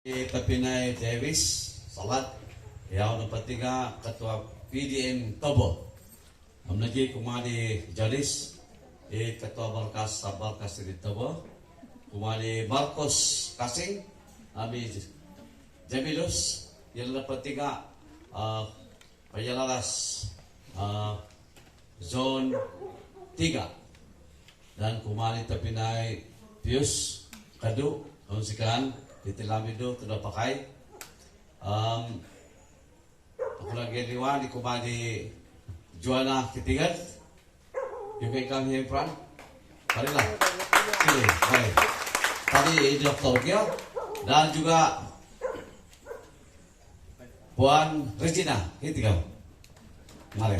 Tapinay Davis, Salat, yaw ng patiga, Ketua PDM Tobo. Ang nagi kumali Jalis, Ketua Barkas sa Barkas di Tobo. Kumali Marcos Kasing, Ami Jamilus, yang na patiga, Payalalas, Zone 3. Dan kumali Tapinay Pius, Kadu, Onsikan, Itilamido, tudo pakai. Ako lagi liwan, di kumali Juana Kitigan. Yung kay kami Pran. Parilah. Sige, baik. Tadi Dr. Gio dan juga Puan Regina, Kitigan. Mari.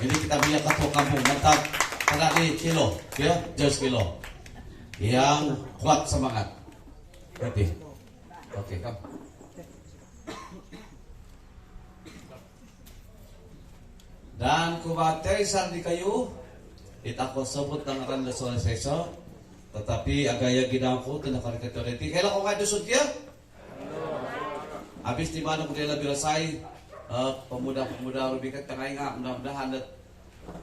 Ini kita punya ketua kampung mantap. Kena di kilo, ya, 10 kilo. Yang kuat semangat. Oke. Oke, kam. Dan kubaterisan di kayu, itako sebut tangaran lesuan seso, tetapi agaya gidangku tindakan ketoriti. Kailan ko nga dusod kia? Habis di mana kemudian lebih selesai pemuda-pemuda rubikat tengah ingat mudah-mudahan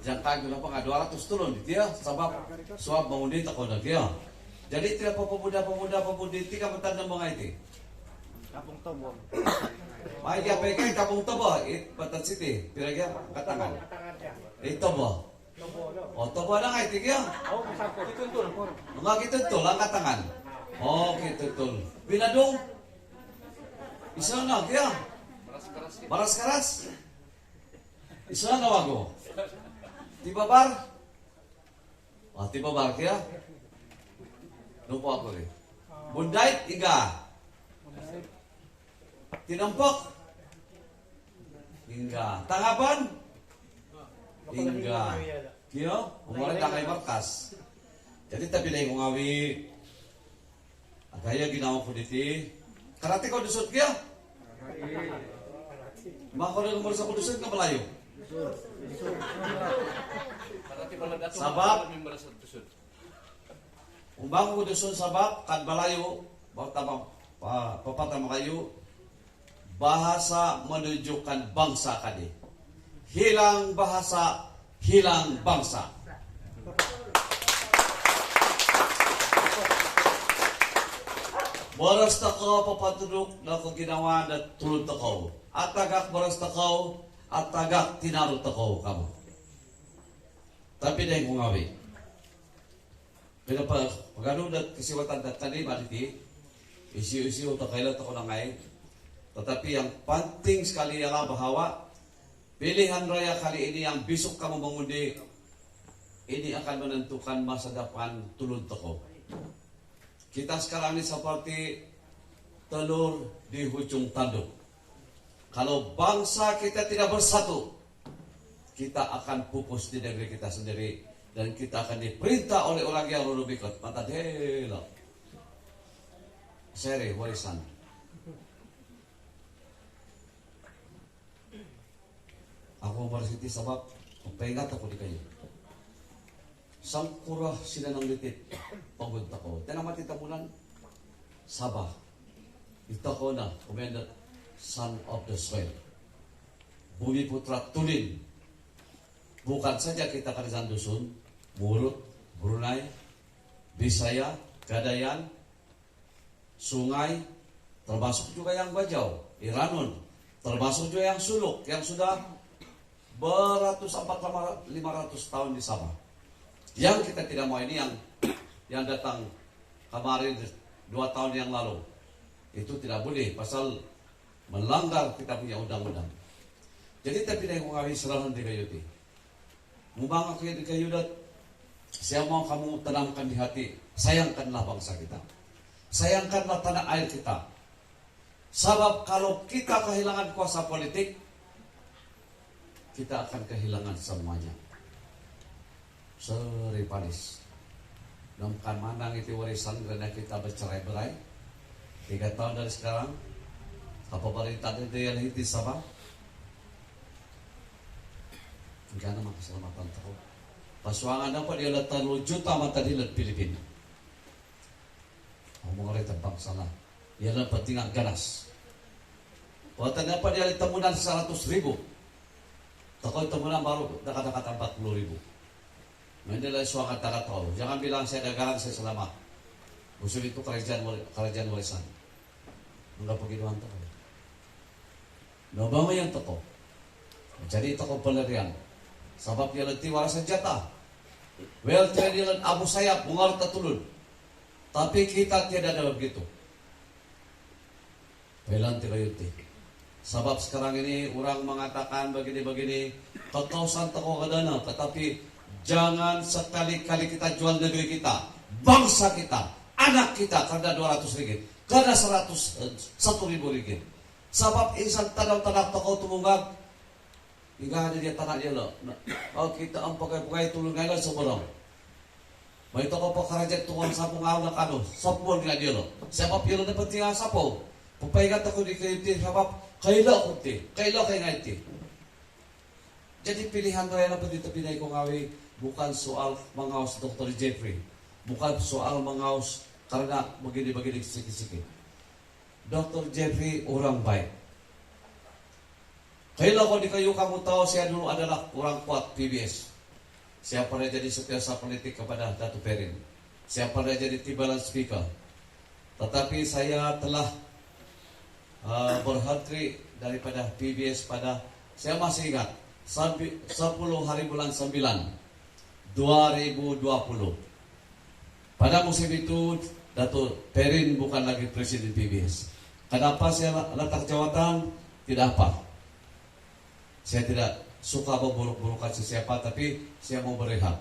jangka gila pa nga 200 tulon di dia sabab suap mengundi tako na dia. Jadi tidak pemuda-pemuda pemudi tiga petanda mga iti. Kapung Tobo. May kaya peke Kapung Tobo, Patan City, piragya katangan. Tobo. O Tobo na nga iti kaya. Oh, masako. Ituntol po. Mga kituntol ang katangan. Oh, kituntol. Binadong. Isa na kaya. Maras-karas. Isa na wago. Tibabar. O tibabar kaya. Lupa ako rin. Bundait, iga. Tinampok. Hingga. Tangaban. Hingga. Kyo, umulan na kay Markas. Jadi tabi na yung ngawi. Agaya ginawa ko diti. Karate ko dusot kya? Mga ko na lumar sa kudusot ka malayo. Sabab. Umbang ko dusun sabab kan balayo papatama kayo bahasa menunjukkan bangsa kadi. Hilang bahasa, hilang bangsa. Boros takaw papatulog na kung ginawa na tulog takaw. At tagak boros takaw, at tagak tinarot takaw kamo. Tapi na yung ngawi. Pero pagano dat kasiwatan dat tadi maliti, isi-isi utak kailan ako na ngayon. Tetapi yang penting sekali ialah bahwa pilihan raya kali ini yang besok kamu mengundi, ini akan menentukan masa depan tulun toko. Kita sekarang ini seperti telur di ujung tanduk. Kalau bangsa kita tidak bersatu, kita akan pupus di negeri kita sendiri. Dan kita akan diperintah oleh orang yang lebih kuat. Mata dela. Seri warisan. Aku bersiti sebab pengat aku di kayu. Sangkurah sinanang litit. Pagpunta ko. Tenang mati tamunan. Sabah. Ito ko na. Commander. Son of the soil. Bumi putra tulin. Bukan saja kita karisan dusun, Murut, Brunei, Bisaya, Gadayan, Sungai, termasuk juga yang Bajau, Iranun, termasuk juga yang Suluk, yang sudah beratus 400-500 tahun di Sabah. Yang kita tidak mau ini yang datang kemarin 2 tahun yang lalu. Itu tidak boleh, pasal melanggar kita punya undang-undang. Jadi tapi yang mengawi serahan di kayuti. Mubang aku di kayudat, saya mau kamu tanamkan di hati, sayangkanlah bangsa kita. Sayangkanlah tanah air kita. Sebab kalau kita kehilangan kuasa politik, kita akan kehilangan semuanya. Seri panis. Namkan manang itu warisan karena kita bercerai-berai. 3 tahun dari sekarang, apa perintah itu yang hiti Sabah? Enggak nama keselamatan tahu. Pasuangan apa dia letak 10 juta mata di Filipina. Ngomong oleh tentang salah. Ia dapat tinggal ganas. Buatan dapat dia temunan 100.000. Takoi temunan baru dekat-dekat 40.000. Menilai suara kata tahu. Jangan bilang saya dagang, saya selamat. Musuh itu kerajaan warisan. Enggak begitu mantap. Nobama yang toko. Jadi toko pelarian. Sebab dia letih waras senjata. Well tradilan Abu Sayyaf mengarut tulun. Tapi kita tidak ada begitu. Belan tirayuti. Sebab sekarang ini orang mengatakan begini-begini. Ketausan toko kadana. Tetapi jangan sekali-kali kita jual negeri kita. Bangsa kita. Anak kita karena 200 ringgit. Karena 1.000 ringgit. Sebab insan tanah-tanah toko tumunggag. Hingga ada dia tanah dia loh. Oh kita ang pakai-pakai tulung ngayon seborong. May toko pa karajat tuwang sapong aw na kano. Sapon nga dia loh. Sebab dia dapat tinggal sapo. Pupaigat ako di kayo ti. Sebab kaila ko ti. Kaila kayo nga ti. Jadi pilihan raya na dito pinay ko ngawi. Bukan soal mengaus Dr. Jeffrey. Bukan soal mengaus karena begini-begini sikit-sikit. Dr. Jeffrey orang baik. Kailan ko di kayo kamu tahu saya dulu adalah orang kuat PBS. Saya pernah jadi setiasa politik kepada Datu Perin. Saya pernah jadi timbalan speaker. Tetapi saya telah berhenti daripada PBS pada saya masih ingat 10 hari bulan 9 2020. Pada musim itu Dato' Perin bukan lagi presiden PBS. Kenapa saya letak jawatan? Tidak apa. Saya tidak suka memburuk-burukan sesiapa, tapi saya mau berehat.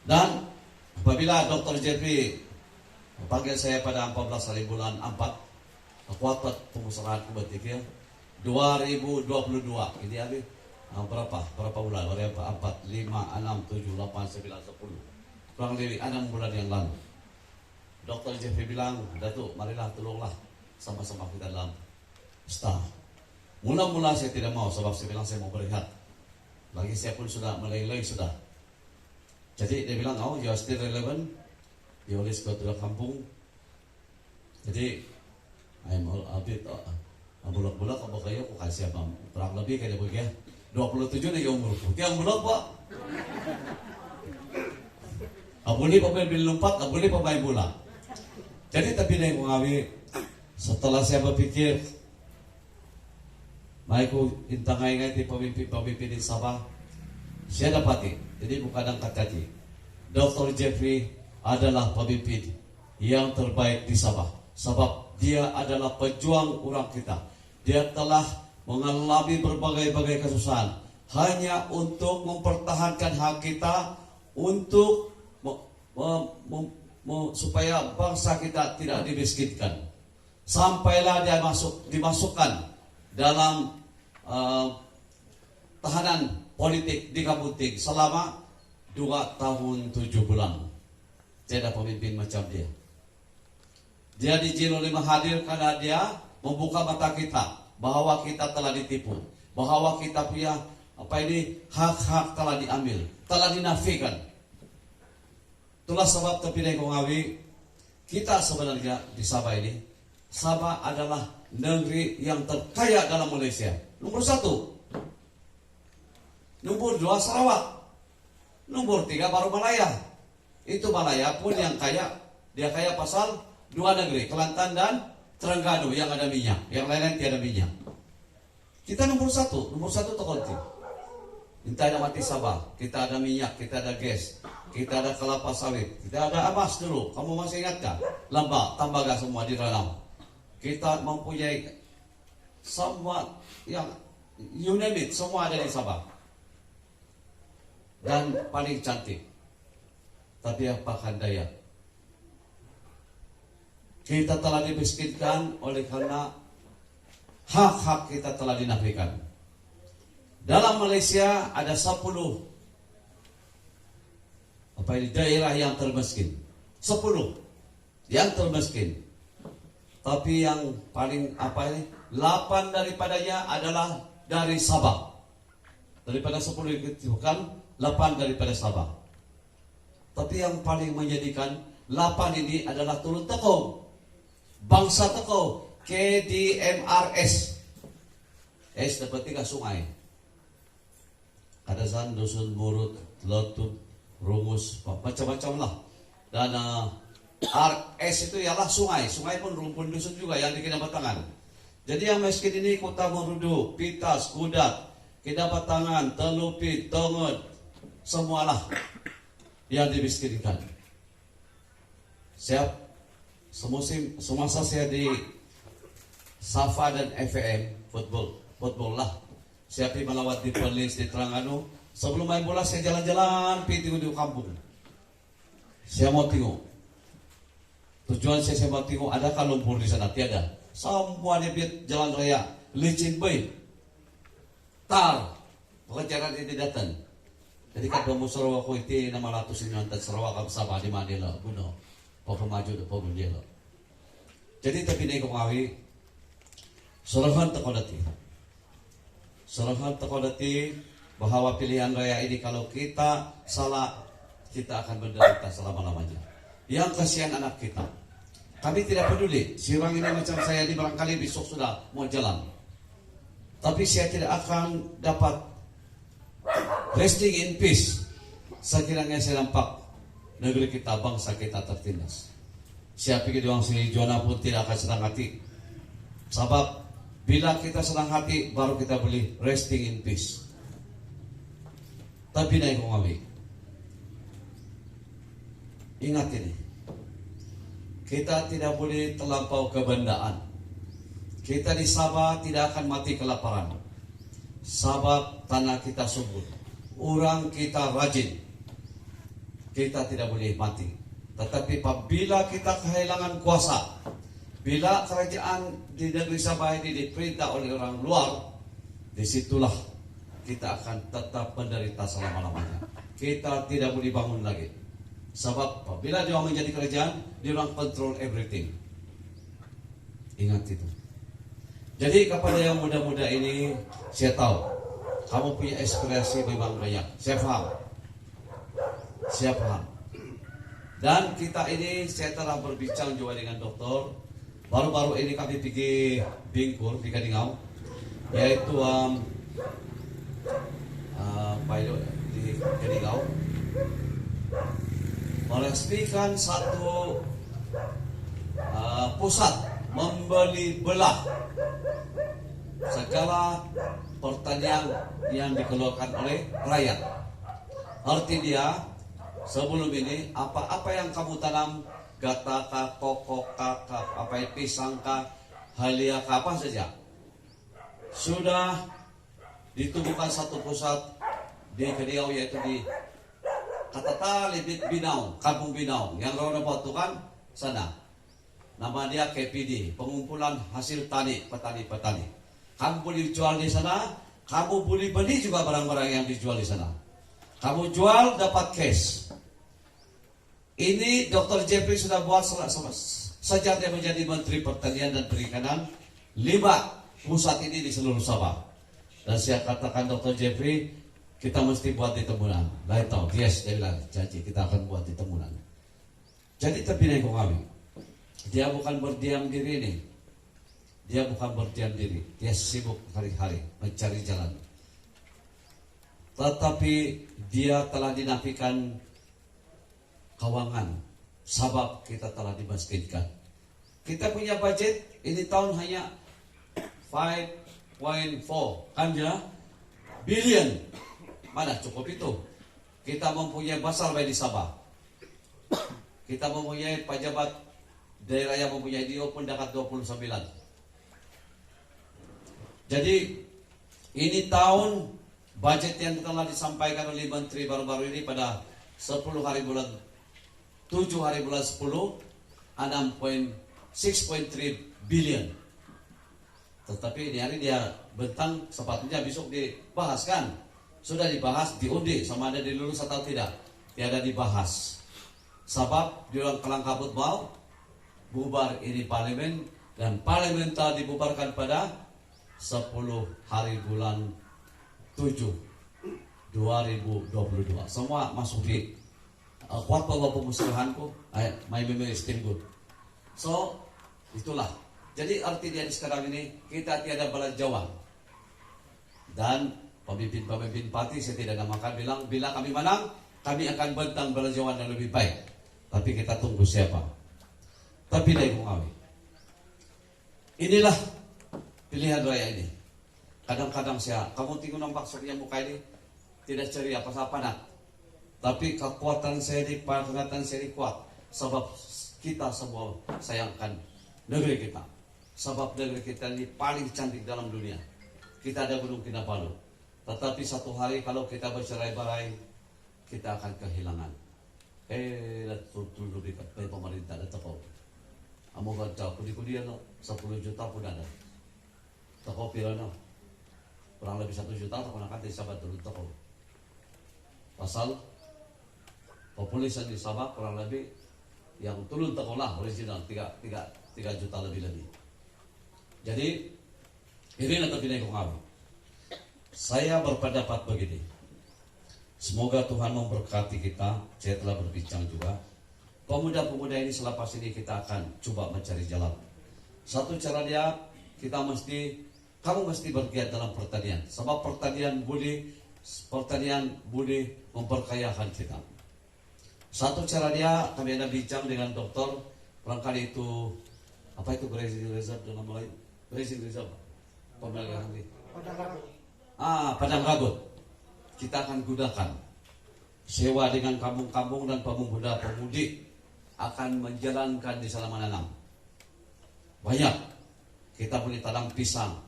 Dan apabila Dr. Jeffrey panggil saya pada 14 hari bulan 4, kuat pengusahaan kubatik ya, 2022. Ini ada berapa bulan? Berapa? 4, 5, 6, 7, 8, 9, 10. Kurang lebih 6 bulan yang lalu. Dr. Jeffrey bilang, Datuk, marilah tolonglah sama-sama kita dalam staf. Mula-mula saya tidak mau, sebab saya bilang saya mau berehat. Lagi saya pun sudah meleleh sudah. Jadi dia bilang, oh you are still relevant. You always go to the kampung. Jadi I'm a bit bulak-bulak apa kayo ko kasi kurang lebih kayak begitu ya. 27 na yung umur ko. Kaya bulak po. Abuli pa ba yung lumpat, abuli pa ba yung bulak. Jadi tapi na yung ngawi, setelah saya berpikir, may ko intangay nga iti pamimpin di Sabah, siya dapati, jadi bukan ang kakati. Dr. Jeffrey adalah pemimpin yang terbaik di Sabah. Sebab dia adalah pejuang orang kita. Dia telah mengalami berbagai-bagai kesusahan hanya untuk mempertahankan hak kita, untuk supaya bangsa kita tidak dimiskinkan. Sampailah dia dimasukkan dalam tahanan politik di Kabuting selama 2 tahun 7 bulan. Tidak pemimpin macam dia. Dia diizinkan oleh hadir karena dia membuka mata kita bahwa kita telah ditipu, bahwa kita punya hak-hak telah diambil, telah dinafikan. Itulah sebab terpilih Kongawi kita sebenarnya di Sabah ini. Sabah adalah negeri yang terkaya dalam Malaysia. Nomor 1. Nomor 2 Sarawak. Nomor 3 baru Malaya. Itu Malaya pun yang kaya. Dia kaya pasal 2 negeri, Kelantan dan Terengganu yang ada minyak. Yang lain tiada minyak. Kita nomor 1 terkonti. Kita ada mati Sabah, kita ada minyak, kita ada gas, kita ada kelapa sawit, kita ada emas dulu. Kamu masih ingatkah? Lembak, tembaga semua di dalam. Kita mempunyai semua yang you name it, semua ada di Sabah. Dan paling cantik. Tapi apakan daya? Kita telah dimiskinkan oleh karena hak-hak kita telah dinafikan. Dalam Malaysia ada 10 daerah yang termiskin. 10 yang termiskin. Tapi yang paling 8 daripadanya adalah dari Sabah. Daripada 10 itu kan 8 daripada Sabah. Tapi yang paling menjadikan 8 ini adalah Turun Tekong. Bangsa teko KDMRS. S dapat 3 sungai. Kadasan, Dusun, Murut, Letut, Rumus, macam-macam lah. Dan RS itu ialah sungai. Sungai pun rumpun dusun juga yang di Kinabatangan. Jadi yang miskin ini Kota Marudu, Pitas, Kudat, Kinabatangan, Telupi, Tongot, semualah yang dimiskinkan. Siap semasa saya di Safa dan FAM football lah. Saya pergi melawat di Perlis, di Terengganu. Sebelum main bola saya jalan-jalan pergi tengok di kampung. Saya mau tengok. Tujuan saya mau tengok adakah lumpur di sana? Tiada. Semua dia biar jalan raya licin baik. Tar pengejaran ini datang. Jadi kan Sarawak ko iti na malatos inyo ang Sarawak ang Sabah di Manila. Buno. Pagpamaju do pagundelo. Jadi tapi na ikaw surahan tako dati. Surahan tako dati bahwa pilihan raya ini kalau kita salah, kita akan menderita selama-lamanya. Yang kasihan anak kita. Kami tidak peduli. Si orang ini macam saya di barangkali besok sudah mau jalan. Tapi saya tidak akan dapat resting in peace sekiranya saya nampak negeri kita, bangsa kita tertindas. Saya pikir doang si Jona pun tidak akan senang hati. Sebab bila kita senang hati, baru kita boleh resting in peace. Tapi naik kami. Ingat ini. Kita tidak boleh terlampau kebendaan. Kita di Sabah tidak akan mati kelaparan. Sebab tanah kita subur. Orang kita rajin. Kita tidak boleh mati. Tetapi apabila kita kehilangan kuasa, bila kerajaan di negeri Sabah ini diperintah oleh orang luar, disitulah kita akan tetap menderita selama-lamanya. Kita tidak boleh bangun lagi. Sebab apabila dia menjadi kerajaan, dia orang control everything. Ingat itu. Jadi kepada yang muda-muda ini, saya tahu kamu punya aspirasi memang banyak. Saya paham. Saya paham. Dan kita ini, saya telah berbincang juga dengan dokter. Baru-baru ini kami pergi Bingkur di Kadingau, yaitu pilot di Kadingau, meresmikan satu pusat membeli belah segala pertanian yang dikeluarkan oleh rakyat. Arti dia, sebelum ini apa-apa yang kamu tanam, gata, kokok, apa pisang, halia, apa saja, sudah ditubuhkan satu pusat di Kediau, yaitu di Katata Libit Binau, Kampung Binau, yang orang kan sana. Nama dia KPD, pengumpulan hasil tani, petani-petani. Kamu boleh jual di sana, kamu boleh beli juga barang-barang yang dijual di sana. Kamu jual dapat cash. Ini Dr. Jeffrey sudah buat sejak dia menjadi Menteri Pertanian dan Perikanan 5 pusat ini di seluruh Sabah. Dan saya katakan Dr. Jeffrey, kita mesti buat di Temunan. Lain tahu, yes, dia bilang janji kita akan buat di Temunan. Jadi terpilih kami. Dia bukan berdiam diri nih. Dia bukan berdiam diri. Dia sibuk hari-hari mencari jalan. Tetapi dia telah dinafikan kawangan, sebab kita telah dimiskinkan. Kita punya budget ini tahun hanya 5.4 kan ya, billion. Mana cukup itu? Kita mempunyai basar di Sabah. Kita mempunyai pejabat daerah yang mempunyai DO pun dekat 29. Jadi ini tahun budget yang telah disampaikan oleh Menteri baru-baru ini pada 10 hari bulan 7 hari bulan 10, 6.3 billion. Tetapi ini hari dia bentang sepatutnya besok dibahas kan. Sudah dibahas, diundi sama ada dilulus atau tidak. Tiada dibahas. Sebab dia orang kelang kabut mau bubar ini parlemen, dan parlemen telah dibubarkan pada 10 hari bulan 7 2022. Semua masuk di kuat bahwa pemusyahanku, may memang istim good. So, Itulah. Jadi artinya sekarang ini kita tiada belanjawan. Dan pemimpin-pemimpin parti saya tidak namakan bilang, bila kami menang, kami akan bentang belanjawan yang lebih baik. Tapi kita tunggu siapa. Tapi dari kami. Inilah pilihan raya ini. Kadang-kadang kamu tengok nampak seperti muka ini tidak ceria apa-apa nak. Tapi kekuatan saya ini, penghormatan saya ini kuat. Sebab kita semua sayangkan negeri kita. Sebab negeri kita ini paling cantik dalam dunia. Kita ada Gunung Kinabalu. Tetapi satu hari kalau kita bercerai-berai, kita akan kehilangan. Tulu dekat pemerintah ada toko. Amo baca kudi-kudian 10 juta pun ada. Toko pirana. Kurang lebih 1 juta atau nak di Sabah dulu toko. Pasal populasi di Sabah kurang lebih yang turun toko lah original 3 juta lebih. Jadi ini nanti pindah kami. Saya berpendapat begini. Semoga Tuhan memberkati kita. Saya telah berbincang juga. Pemuda-pemuda ini selepas ini kita akan coba mencari jalan. Satu cara dia, kamu mesti bergiat dalam pertanian. Sebab pertanian boleh memperkayakan kita. Satu cara dia, kami ada bincang dengan dokter. Barangkali itu, apa itu grazing reserve dalam mulai? Grazing reserve. Pemeliharaan ini. Padang Ragut. Kita akan gunakan. Sewa dengan kampung-kampung dan pemuda-pemudi akan menjalankan di sana menanam. Banyak. Kita boleh tanam pisang.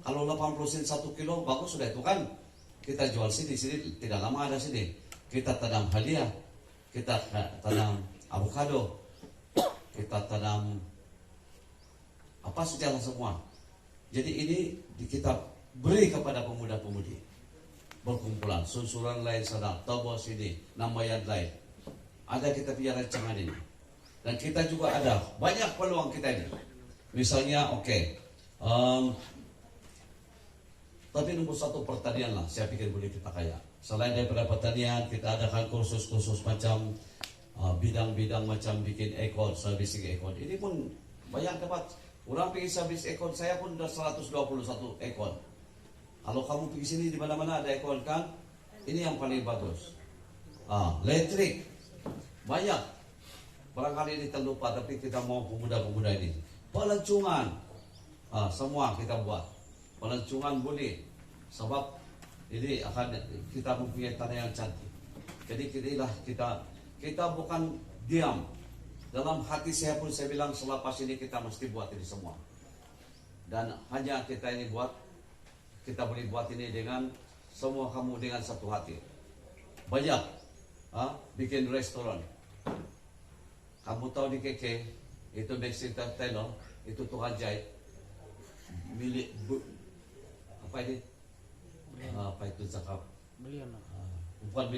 Kalau 80% 1 kilo bagus sudah itu kan. Kita jual sini tidak lama ada sini. Kita tanam halia, kita tanam avocado, kita tanam apa saja semua. Jadi ini kita beri kepada pemuda-pemudi. Berkumpulan, susuran lain sana, tobo sini, namayan lain. Ada kita punya rancangan ini. Dan kita juga ada banyak peluang kita ini. Misalnya, tapi nomor 1 pertanian lah, saya pikir boleh kita kaya. Selain daripada pertanian, kita adakan kursus-kursus macam bidang-bidang macam bikin ekor, servicing ekor. Ini pun banyak dapat. Orang pergi servis ekor, saya pun sudah 121 ekor. Kalau kamu pergi sini di mana-mana ada ekor kan, ini yang paling bagus. Elektrik, banyak. Barangkali ini terlupa, tapi kita mau pemuda-pemuda ini. Pelancongan, semua kita buat. Pelancongan boleh, sebab ini akan kita mempunyai tanah yang cantik. Jadi kita bukan diam. Dalam hati saya pun saya bilang selepas ini kita mesti buat ini semua. Dan hanya kita ini buat, kita boleh buat ini dengan semua kamu dengan satu hati. Banyak, bikin restoran. Kamu tahu di KK, itu Mexican Taylor, itu tukang jahit. Milik apa ini? Apa itu cakap? Milianer. Bukan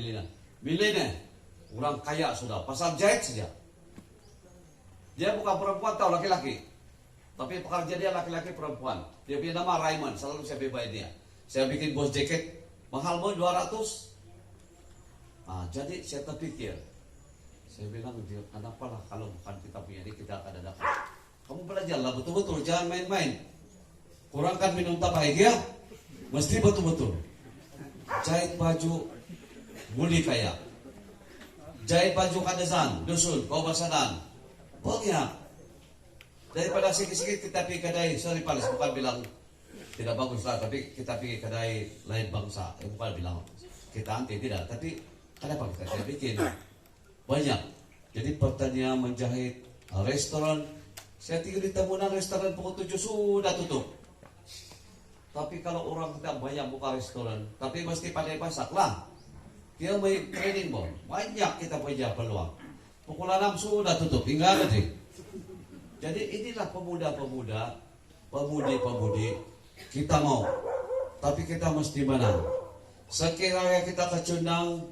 milenial. Orang kaya sudah, pasal jahit saja. Dia bukan perempuan tahu laki-laki. Tapi pekerja dia laki-laki perempuan. Dia punya nama Raymond, selalu saya bebain dia. Saya bikin bos jaket, mahal mau 200. Jadi saya terpikir. Saya bilang, kenapa lah kalau bukan kita punya ini, kita akan ada. Kamu belajarlah betul-betul, jangan main-main. Kurangkan minum bahagia, mesti betul-betul. Jahit baju, muli kaya. Jahit baju kadesan, dusun, kawasanan. Banyak. Daripada sikit-sikit kita pergi kedai, sorry Palis, bukan bilang tidak bagus lah, tapi kita pergi kedai lain bangsa. Bukan bilang kita anti, tidak. Tapi kenapa kita tidak bikin? Banyak. Jadi pertanian, menjahit, restoran. Saya tinggal di Tamunan, restoran pukul 7 sudah tutup. Tapi kalau orang kita banyak buka restoran, tapi mesti pandai masak lah. Dia main training bon. Banyak kita punya peluang. Pukul 6 sudah tutup, hingga nanti. Jadi inilah pemuda-pemuda, pemudi-pemudi, kita mau. Tapi kita mesti menang. Sekiranya kita kecundang,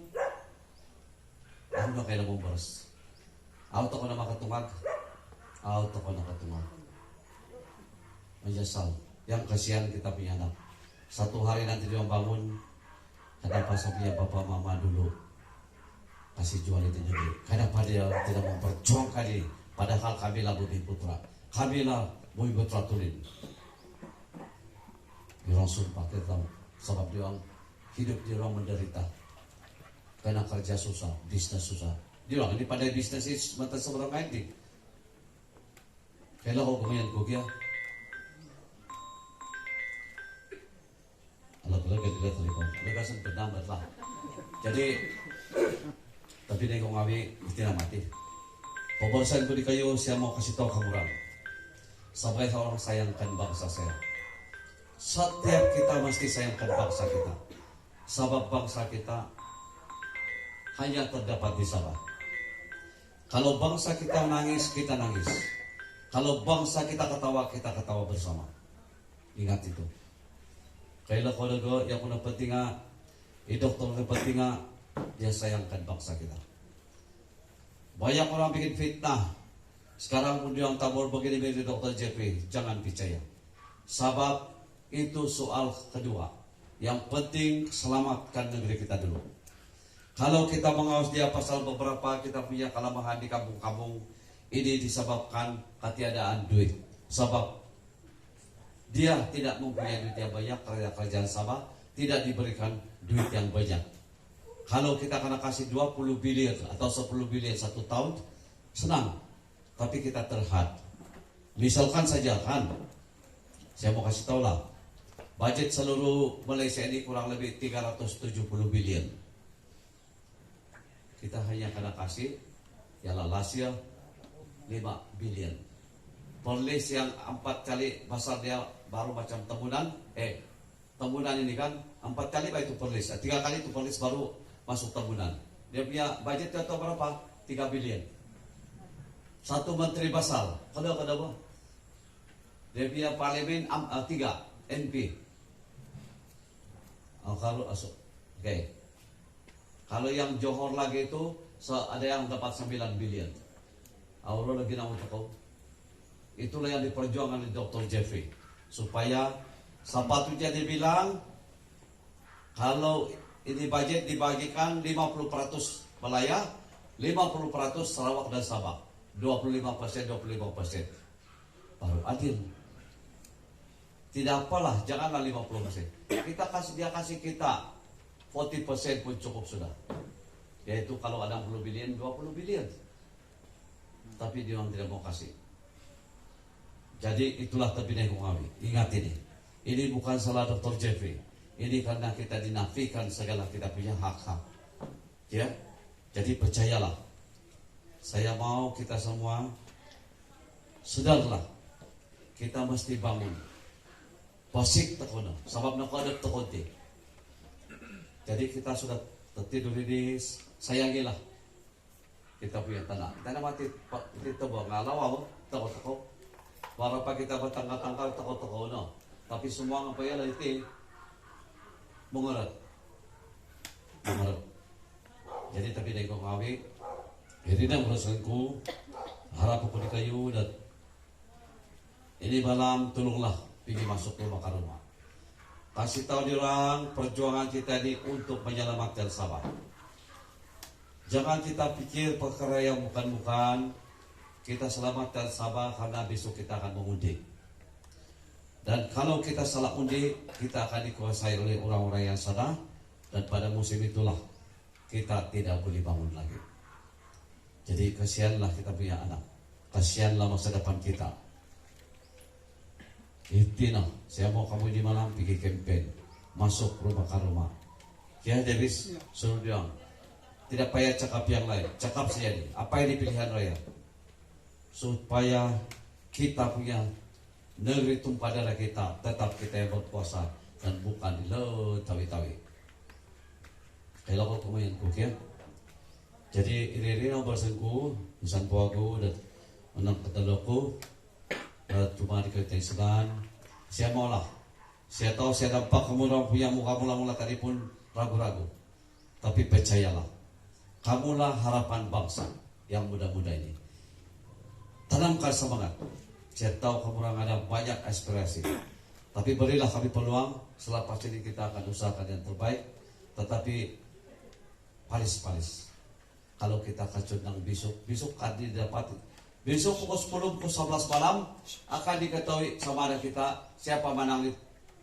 ano kayo nabumbers? Auto ko na makatungag. Menyesal. Yang kasihan kita punya anak. Satu hari nanti dia bangun, kenapa saja bapak mama dulu kasih jual itu jadi. Kenapa dia tidak memperjuangkan ini? Padahal kami lah bumi putra. kamilah Bumi Putra Tulin. Diorang sumpah kita sebab diorang hidup diorang menderita karena kerja susah, bisnis susah. Diorang ini pada bisnis ini sebentar seberang ini. Kailan ko kumayan ko kaya. Alag-alag ang dila talikon. Alagasan bernama lah. Jadi tapi na kong ngawi hindi na mati. Paborsan ko di kayo siya mau kasih tahu kamu orang. Sabay orang sayangkan bangsa saya. Setiap kita mesti sayangkan bangsa kita. Sebab bangsa kita hanya terdapat di Sabah. Kalau bangsa kita nangis, kita nangis. Kalau bangsa kita ketawa bersama. Ingat itu. Kailan ko nago, yang ko penting nga, doktor na penting nga, dia sayangkan bangsa kita. Banyak orang bikin fitnah. Sekarang pun yang tabur begini dari Dr. Jeffrey, jangan percaya. Sebab itu soal kedua. Yang penting selamatkan negeri kita dulu. Kalau kita mengawas dia pasal beberapa kita punya kelemahan di kampung-kampung, ini disebabkan ketiadaan duit. Sebab dia tidak mempunyai duit yang banyak, kerajaan Sabah tidak diberikan duit yang banyak. Kalau kita kena kasih 20 bilion atau 10 bilion satu tahun, senang. Tapi kita terhad. Misalkan saja kan, saya mau kasih tahu lah, budget seluruh Malaysia ini kurang lebih 370 bilion. Kita hanya kena kasih ialah last year 5 bilion. Perlis yang 4 kali pasal dia baru macam temunan. Temunan ini kan 4 kali itu perlis. 3 kali itu perlis baru masuk temunan. Dia punya budget itu berapa? 3 bilion. Satu menteri basal. Kada apa? Dia punya parlimen 3 NP. Kalau asuk. Oke. Kalau yang Johor lagi itu ada yang dapat 9 bilion. Auro lagi na kau. Itulah yang diperjuangkan oleh Dr. Jeffrey. Supaya sepatutnya dibilang kalau ini budget dibagikan 50% Malaya, 50% Sarawak dan Sabah. 25%. Baru adil. Tidak apalah, janganlah 50%. Dia kasih kita 40% pun cukup sudah. Yaitu kalau ada 60 bilion, 20 bilion. Tapi dia orang tidak mau kasih. Jadi itulah terbina Kungawi. Ingat ini. Ini bukan salah Dr. Jeffrey. Ini karena kita dinafikan segala kita punya hak-hak. Ya. Jadi percayalah. Saya mau kita semua sadarlah. Kita mesti bangun. Pasik tekono. Sabab nakodat tekote. Jadi kita sudah tertidur ini, sayangilah kita punya tanah. Tanah mati kita buang ngalaw, takut-takut. Para pa kita bertanggal-tanggal takut-takut no. Tapi semua apa ya itu mengerat. Jadi tapi dari kau ngawi, jadi dah urusanku harap aku di kayu dan ini malam tolonglah pergi masuk rumah ke rumah. Kasih tahu diorang perjuangan kita ini untuk menyelamatkan Sabah. Jangan kita pikir perkara yang bukan-bukan. Kita selamatkan Sabah karena besok kita akan mengundi. Dan kalau kita salah undi, kita akan dikuasai oleh orang-orang yang salah. Dan pada musim itulah kita tidak boleh bangun lagi. Jadi kasihanlah kita punya anak. Kasihanlah masa depan kita. Itina, saya mau kamu di malam pergi campaign, masuk rumah ke rumah. Ya, Davis, suruh dia. Tidak payah cakap yang lain, cakap saja ini. Apa yang pilihan raya? Supaya kita punya negeri tumpah darah kita, tetap kita yang berpuasa dan bukan di laut tawi-tawi. Kalau kau kumayan ya. Jadi ini nomor sengku, insan puaku dan menang ketaloku. Cuma dikaitai segan. Saya maulah. Saya tahu saya nampak kamu orang punya muka mula-mula tadi pun ragu-ragu. Tapi percayalah. Kamulah harapan bangsa yang muda-muda ini. Tanamkan semangat. Saya tahu kamu orang ada banyak aspirasi. Tapi berilah kami peluang. Selepas ini kita akan usahakan yang terbaik. Tetapi palis-palis. Kalau kita kacau besok kan didapat Besok pukul 10, pukul 11 malam akan diketahui sama ada kita siapa menang di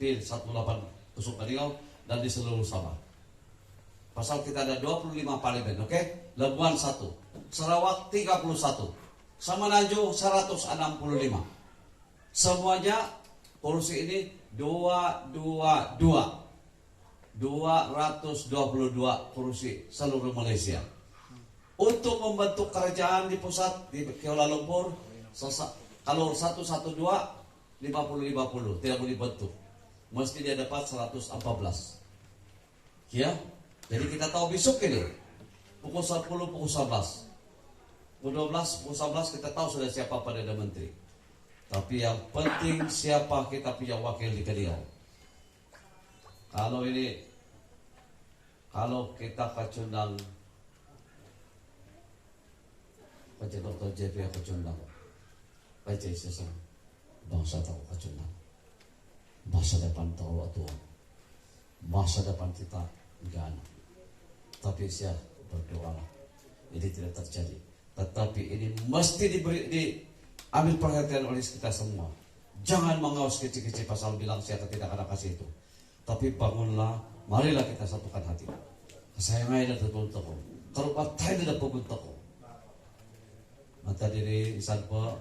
PIL 18 Kalingaw dan di seluruh Sabah. Pasal kita ada 25 parlemen, oke? Labuan 1, Sarawak 31, Semenanjung 165. Semuanya kursi ini 222 kursi seluruh Malaysia. Untuk membentuk kerajaan di pusat di Kuala Lumpur, kalau 112 50-50 tidak boleh dibentuk, mesti dia dapat 114. Ya, jadi kita tahu besok ini pukul 10, pukul 11, pukul 12, pukul 11 kita tahu sudah siapa Perdana Menteri. Tapi yang penting siapa kita punya wakil di Kalingaw. Kalau kita kacundang baca Dr. JP kacundang, baca isesang bangsa tahu kacundang, masa depan tahu atuan, masa depan kita enggak. Tapi saya berdoa ini tidak terjadi. Tetapi ini mesti diambil perhatian oleh kita semua. Jangan mengaus kecil-kecil pasal bilang saya tidak akan kasih itu. Tapi bangunlah, marilah kita satukan hati. Kesayangan dan terbentuk. Kalau partai tidak terbentuk. Mata diri isan po.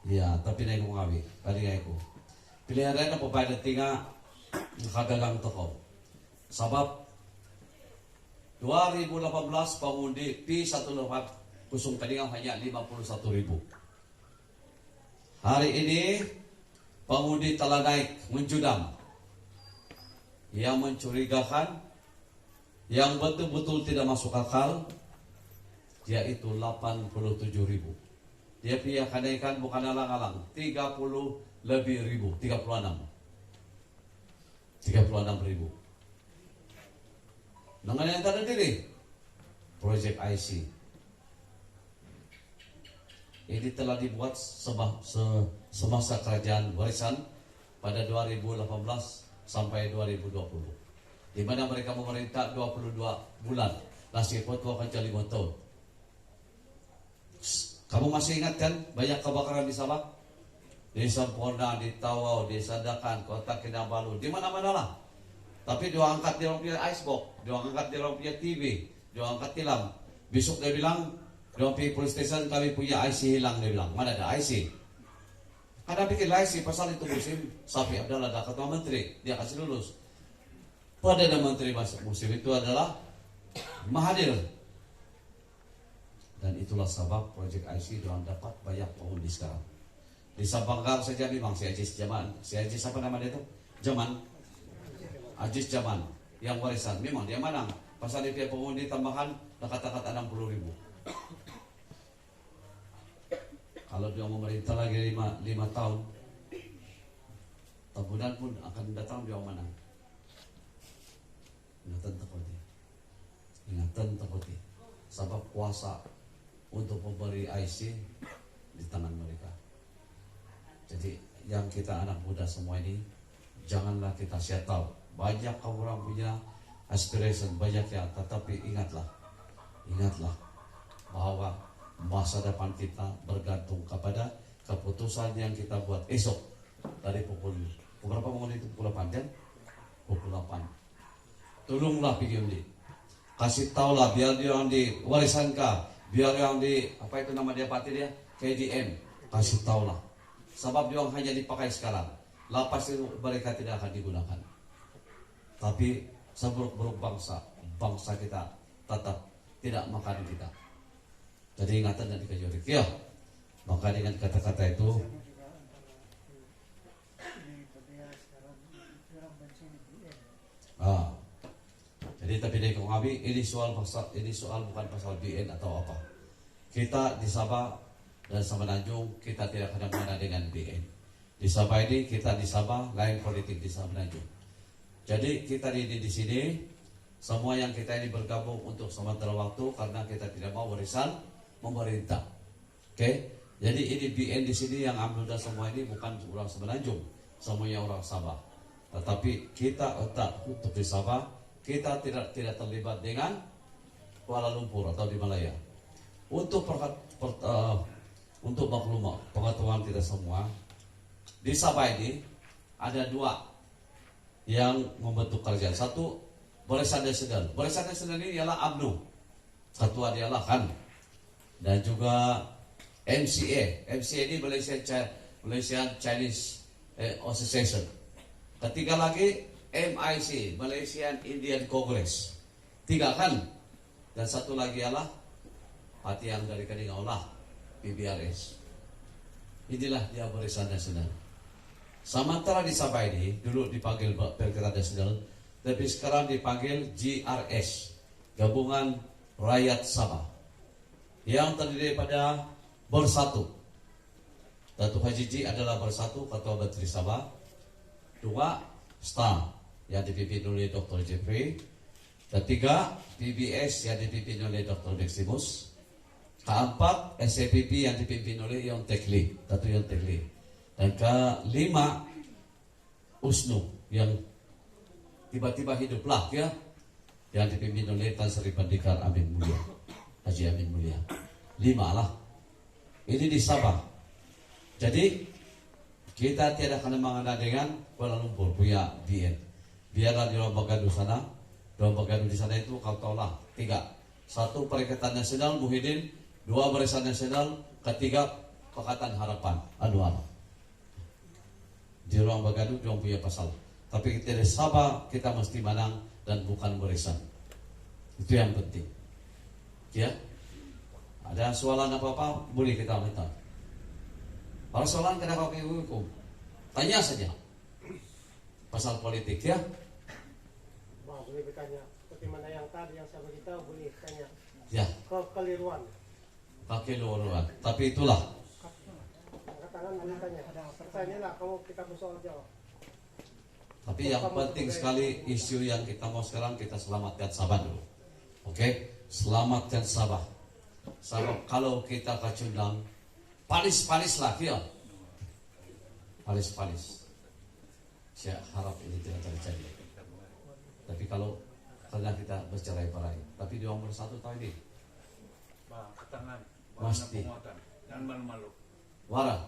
Ya, tapi naik ngawi. Kali aku. Pilihan lain apa bayar tinga nakagagang toko. Sabab 2018 pengundi P18 Kusung Kalingaw hanya 51.000. Hari ini pengundi telah naik menjudam. Yang mencurigakan, yang betul-betul tidak masuk akal, yaitu 87.000. Dia punya kenaikan bukan alang-alang, 30 lebih ribu, 36.000. Dengan yang tadi ini, Project IC. Ini telah dibuat semasa kerajaan warisan pada 2018 sampai 2020. Di mana mereka memerintah 22 bulan. Nasib foto akan jadi 5 tahun. Kamu masih ingat kan banyak kebakaran di Sabah? Di Sampurna, di Tawau, di Sandakan, Kota Kinabalu, di mana-mana lah. Tapi dia angkat dia orang punya icebox, dia angkat dia orang punya TV, dia angkat tilam. Besok dia bilang, dia pergi police station, kami punya IC hilang, dia bilang. Mana ada IC? Ada bikin IC pasal itu musim Safi Abdallah ada ketua menteri, dia kasih lulus. Perdana Menteri musim itu adalah Mahathir. Dan itulah sebab Project IC dia dapat banyak pengundi sekarang. Di Sabanggar saja memang si Aziz Zaman, si Aziz apa nama dia itu? Zaman. Aziz Zaman yang warisan memang dia menang pasal dia pengundi tambahan kata-kata 60.000. Kalau dia memerintah lagi 5 tahun, tahunan pun akan datang dia menang. Ingatan takuti sebab kuasa untuk memberi IC di tangan mereka. Jadi yang kita anak muda semua ini, janganlah kita tahu. Banyak orang punya aspiration, banyak yang, tetapi ingatlah bahwa masa depan kita bergantung kepada keputusan yang kita buat esok dari pukul berapa menit itu pukul 8 kan? Pukul 8. Tolonglah PGMD, kasih tahulah biar dia yang di warisan kah, biar yang di apa itu nama dia parti dia KDM, kasih tahulah. Sebab dia hanya dipakai sekarang, lapas itu mereka tidak akan digunakan. Tapi seburuk-buruk bangsa kita tetap tidak makan kita. Jadi ingatan dan dikajurik. Ya, maka dengan kata-kata itu jadi tapi dari kami ini soal bukan pasal BN atau apa. Kita di Sabah dan Semenanjung kita tidak ada mengenai dengan BN. Di Sabah ini kita di Sabah lain politik di Semenanjung. Jadi kita di sini semua yang kita ini bergabung untuk sementara waktu karena kita tidak mau warisan memerintah. Oke? Jadi ini BN di sini yang ambil dan semua ini bukan orang Semenanjung, semuanya orang Sabah. Tetapi kita untuk di Sabah kita tidak terlibat dengan Kuala Lumpur atau di Malaya. Untuk untuk maklumat pengetahuan kita semua, di Sabah ini ada dua yang membentuk kerajaan. Satu, Barisan Nasional. Barisan Nasional ini ialah UMNO. Ketua dialah KAN. Dan juga MCA. MCA ini Malaysian Chinese Association. Ketiga lagi MIC, Malaysian Indian Congress. Tiga kan. Dan satu lagi ialah parti yang dari Kadingau lah, PBRS. Inilah dia Barisan Nasional. Sementara di Sabah ini dulu dipanggil Perikatan Nasional, tapi sekarang dipanggil GRS, Gabungan Rakyat Sabah, yang terdiri pada Bersatu. Datuk Haji G adalah Bersatu, Ketua Menteri Sabah. Dua, STAR yang dipimpin oleh Dr. Jeffrey. Ketiga, PBS yang dipimpin oleh Dr. Maximus. Keempat, SAPP yang dipimpin oleh Yon Tekli, Datuk Yon Tekli. Dan kelima, USNU yang tiba-tiba hiduplah ya, yang dipimpin oleh Tan Sri Pandikar Amin Mulia, Haji Amin Mulia. 5 lah. Ini di Sabah. Jadi kita tidak akan mengada dengan Kuala Lumpur punya BN. Biarlah di Lomba Gaduh sana. Lomba Gaduh di sana itu kau tahu lah 3. 1 Perikatan Nasional Muhyiddin, 2 Barisan Nasional, 3 Pakatan Harapan Anwar. Di ruang Bagaduh dia punya pasal. Tapi kita di Sabah kita mesti menang dan bukan barisan. Itu yang penting. Ya. Ada soalan apa-apa boleh kita minta. Kalau soalan kenapa pakai hukum? Tanya saja. Pasal politik ya. Wah, boleh bertanya. Seperti mana yang tadi yang saya beritahu boleh tanya. Ya. Keliruan. Pakai luar. Tapi itulah. Angkat tangan boleh tanya. Pertanyaanlah kamu kita bersoal jawab. Tapi yang penting sekali isu yang kita mau sekarang kita selamatkan Sabah dulu. Oke? Selamatkan Sabah. Sabah kalau kita kacundang palis-palis lah ya. Palis-palis. Saya harap ini tidak terjadi. Tapi kalau karena kita bercerai-berai, tapi di nomor 1 tahun ini Ketangan, Mesti. penguatan, dan malu-malu. Wara,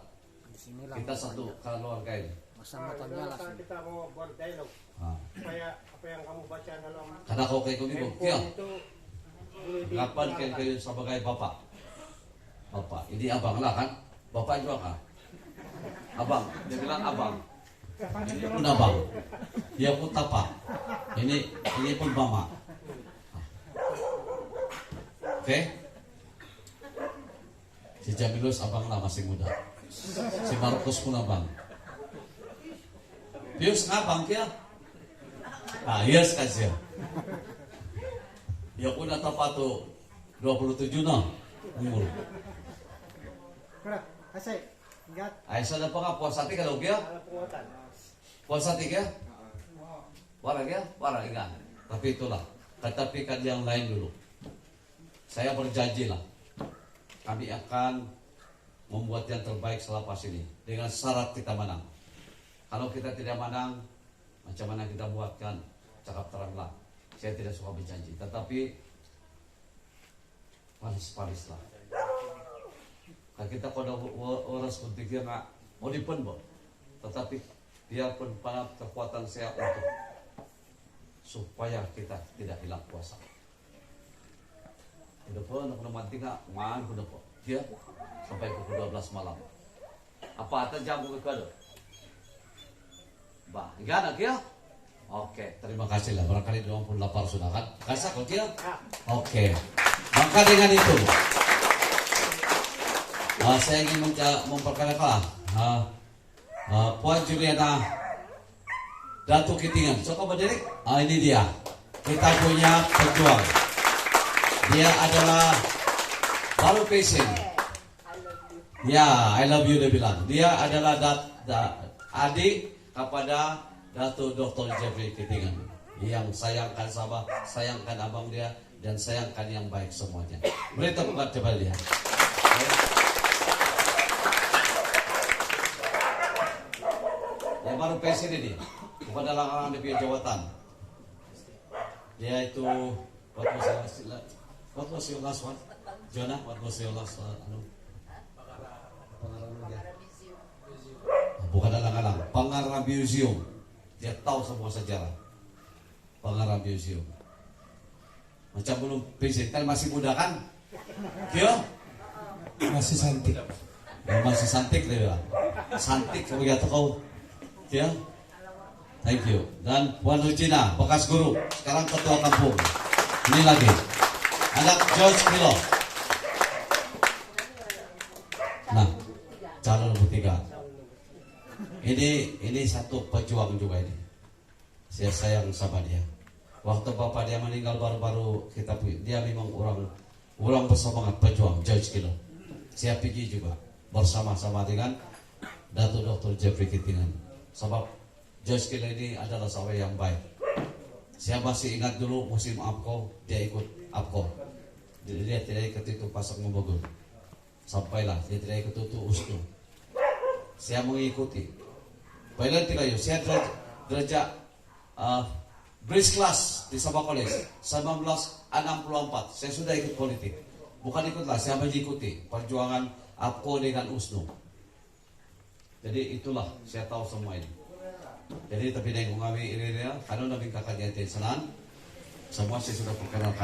kita satu keluarga ini. Kita mau buat dialog supaya apa yang kamu baca dalam Karena kau kayak gini, ya. itu boleh Kapan kayak sebagai bapak? Bapak, ini abang lah kan? Bapak juga kan? Abang, dia bilang abang. Ini pun abang. Dia pun tapak. Ini pun mama. Oke? Si Jamilus abang lah masih muda. Si Markus pun abang. Pius ngabang kia? Ah, yes kasih. Ya pun tapak tuh 27 no umur. Kerat, asik. Ingat Aisyah ada apa puasa tiga kalau kia? ada penguatan. Puasa tiga? Warah kia? Warah ingat. Tapi itulah. Tetapi kan yang lain dulu. Saya berjanji lah. Kami akan membuat yang terbaik selepas ini. Dengan syarat kita menang. Kalau kita tidak menang, macam mana kita buatkan? Cakap teranglah. Saya tidak suka berjanji. Tetapi palis-palis lah. Nah, kita pada orang berpikir nak mau dipen bo. Tetapi biarpun pada kekuatan saya untuk supaya kita tidak hilang puasa. Itu pun nak memantik nak man pun po. Dia sampai pukul 12 malam. Apa atas jam ke kada? Bah, enggak nak ya? Oke, terima kasih lah. Barangkali 28 sudah kan? Kasih kau dia? Oke. Maka dengan itu saya ingin memperkenalkan Puan Juliana Datuk Kitingan. Coba berdiri. Ini dia. Kita punya pejuang. Dia adalah baru passion. Ya, I love you dia bilang. Dia adalah adik kepada Datuk Dr. Jeffrey Kitingan yang sayangkan Sabah, sayangkan abang dia, dan sayangkan yang baik semuanya. Beri tepuk tangan coba dia. Yang baru pensiun ini kepada langkah di jawatan. Dia itu buat masalah What was your last one? Jonah, what was your last ano? Pangarang dia. Bukan alang-alang, Pangarang Museum. Dia tahu semua sejarah. Pangarang Museum. Macam belum pensiun, kan masih muda kan? Kyo? Masih cantik. Masih santik dia. Santik kamu kata kau. Kyo? Thank you. Dan Puan Rujina, bekas guru, sekarang ketua kampung. Ini lagi. Anak George Kilo. Nah, calon nomor 3. Ini satu pejuang juga ini. Saya sayang sama dia. Waktu bapak dia meninggal baru-baru dia memang orang bersemangat pejuang George Kilo. Saya pergi juga bersama-sama dengan Datuk Dr. Jeffrey Kitingan. Sebab George Kilo ini adalah sahabat yang baik. Saya masih ingat dulu musim APKO, dia ikut APKO. Dia tidak ikut itu Pasang Membogor. Sampailah dia tidak ikut itu USNU. Saya mengikuti. Baiklah tidak yuk. Saya derajat Bridge Class di Sabah College 1964. Saya sudah ikut politik. Bukan ikutlah, saya mengikuti perjuangan APKO dengan USNU. Jadi itulah saya tahu semua ini. Jadi tapi dengan kami ini karena nabi kakaknya senan semua saya sudah perkenalkan.